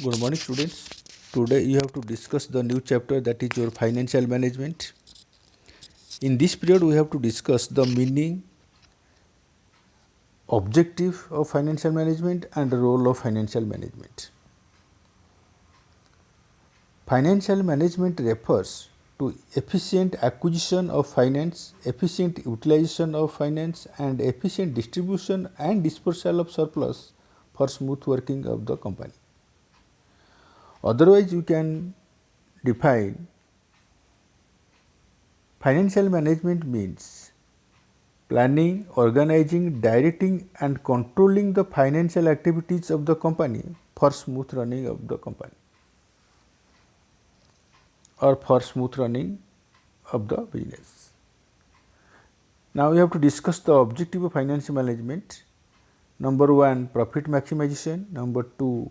Good morning, students. Today you have to discuss the new chapter, that is your financial management. In this period, we have to discuss the meaning, objective of financial management and the role of financial management. Financial management refers to efficient acquisition of finance, efficient utilization of finance, and efficient distribution and dispersal of surplus for smooth working of the company. Otherwise, you can define financial management means planning, organizing, directing and controlling the financial activities of the company for smooth running of the company or for smooth running of the business. Now we have to discuss the objective of financial management. Number 1, profit maximization. Number 2,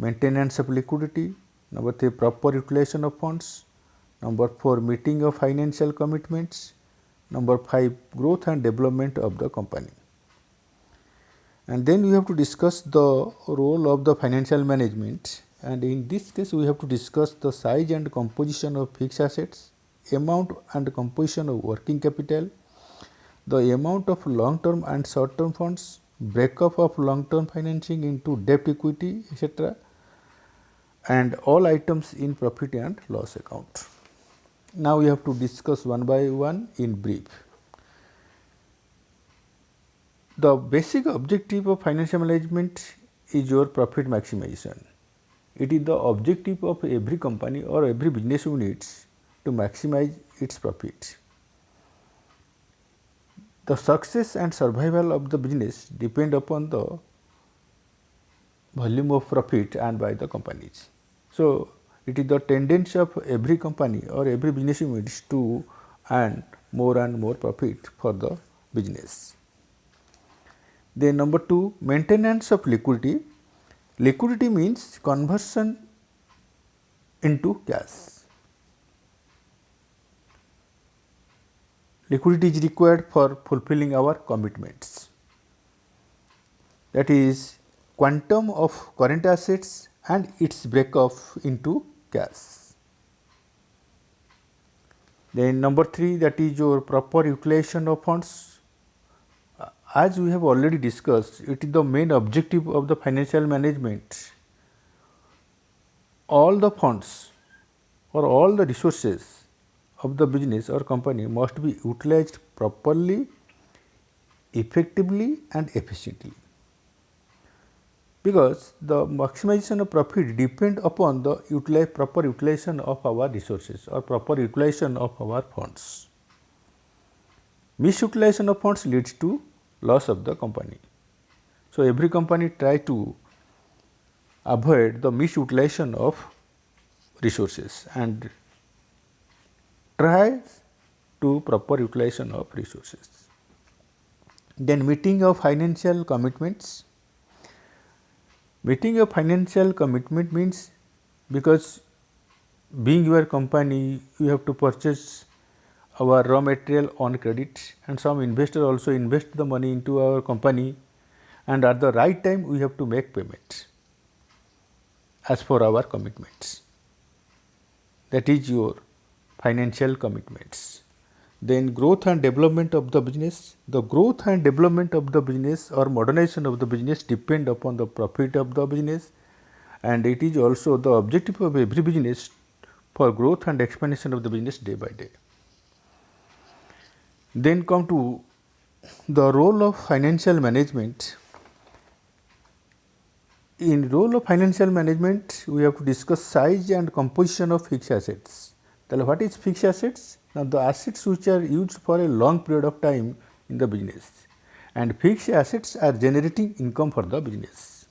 maintenance of liquidity. Number 3, proper utilization of funds. Number 4, meeting of financial commitments. Number 5, growth and development of the company. And then we have to discuss the role of the financial management, and in this case we have to discuss the size and composition of fixed assets, amount and composition of working capital, the amount of long term and short term funds, breakup of long term financing into debt, equity, etc., and all items in profit and loss account. Now we have to discuss one by one in brief. The basic objective of financial management is your profit maximization. It is the objective of every company or every business unit to maximize its profit. The success and survival of the business depend upon the volume of profit earned by the companies. So, it is the tendency of every company or every business unit to earn more and more profit for the business. Then number 2, maintenance of liquidity. Liquidity means conversion into cash. Liquidity is required for fulfilling our commitments. That is quantum of current assets and its breakup into cash. Then number 3, that is your proper utilization of funds. As we have already discussed, it is the main objective of the financial management. All the funds or all the resources of the business or company must be utilized properly, effectively and efficiently, because the maximization of profit depend upon the proper utilization of our resources or proper utilization of our funds. Misutilization of funds leads to loss of the company. So, every company try to avoid the misutilization of resources and try to proper utilization of resources. Then meeting of financial commitments. Meeting a financial commitment means, because being your company, you have to purchase our raw material on credit, and some investor also invest the money into our company, and at the right time we have to make payment as for our commitments. That is your financial commitments. Then growth and development of the business. The growth and development of the business or modernization of the business depend upon the profit of the business, and it is also the objective of every business for growth and expansion of the business day by day. Then come to the role of financial management. In role of financial management, we have to discuss size and composition of fixed assets. Then what is fixed assets? Now, the assets which are used for a long period of time in the business, and fixed assets are generating income for the business.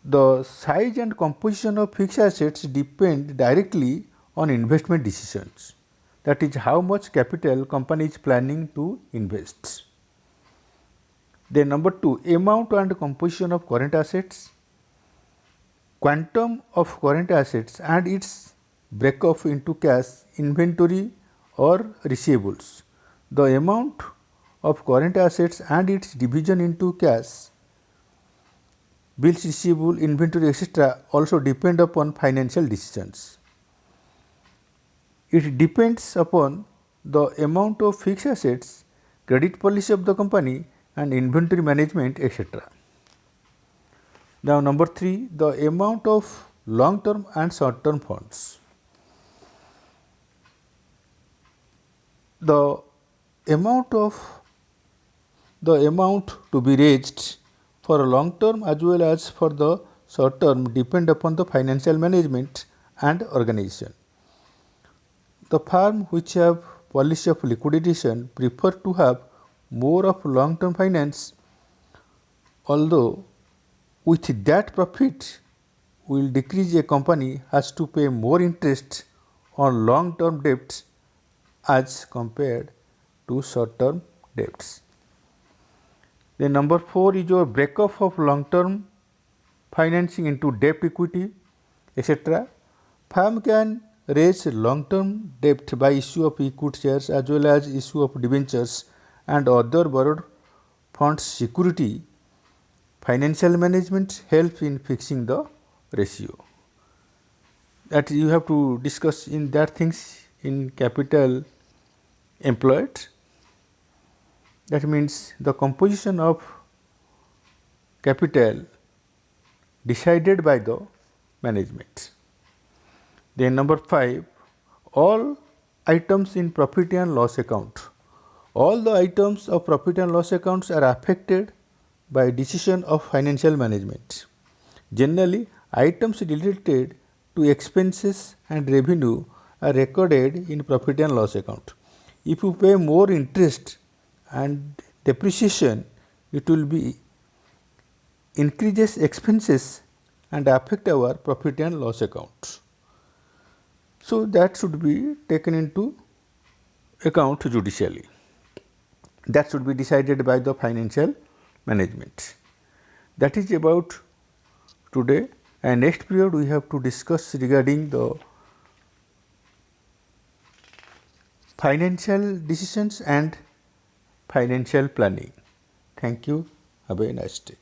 The size and composition of fixed assets depend directly on investment decisions. That is how much capital company is planning to invest. Then number 2, amount and composition of current assets, quantum of current assets and its breakup into cash, inventory or receivables. The amount of current assets and its division into cash bills receivable, inventory, etc. also depend upon financial decisions. It depends upon the amount of fixed assets, credit policy of the company, and inventory management, etc. Now, number 3, the amount of long term and short term funds. The amount to be raised for a long term as well as for the short term depend upon the financial management and organization. The firm which have policy of liquidation prefer to have more of long term finance, although with that profit will decrease, a company has to pay more interest on long term debts as compared to short term debts. Then number 4 is your breakup of long term financing into debt, equity, etc. Firm can raise long term debt by issue of equity shares as well as issue of debentures and other borrowed funds security. Financial management helps in fixing the ratio. That you have to discuss in that things in capital employed. That means the composition of capital decided by the management. Then number 5, all items in profit and loss account. All the items of profit and loss accounts are affected by decision of financial management. Generally, items related to expenses and revenue are recorded in profit and loss account. If you pay more interest and depreciation, it will be increases expenses and affect our profit and loss account. So, that should be taken into account judicially. That should be decided by the financial management. That is about today, and next period we have to discuss regarding the financial decisions and financial planning. Thank you. Have a nice day.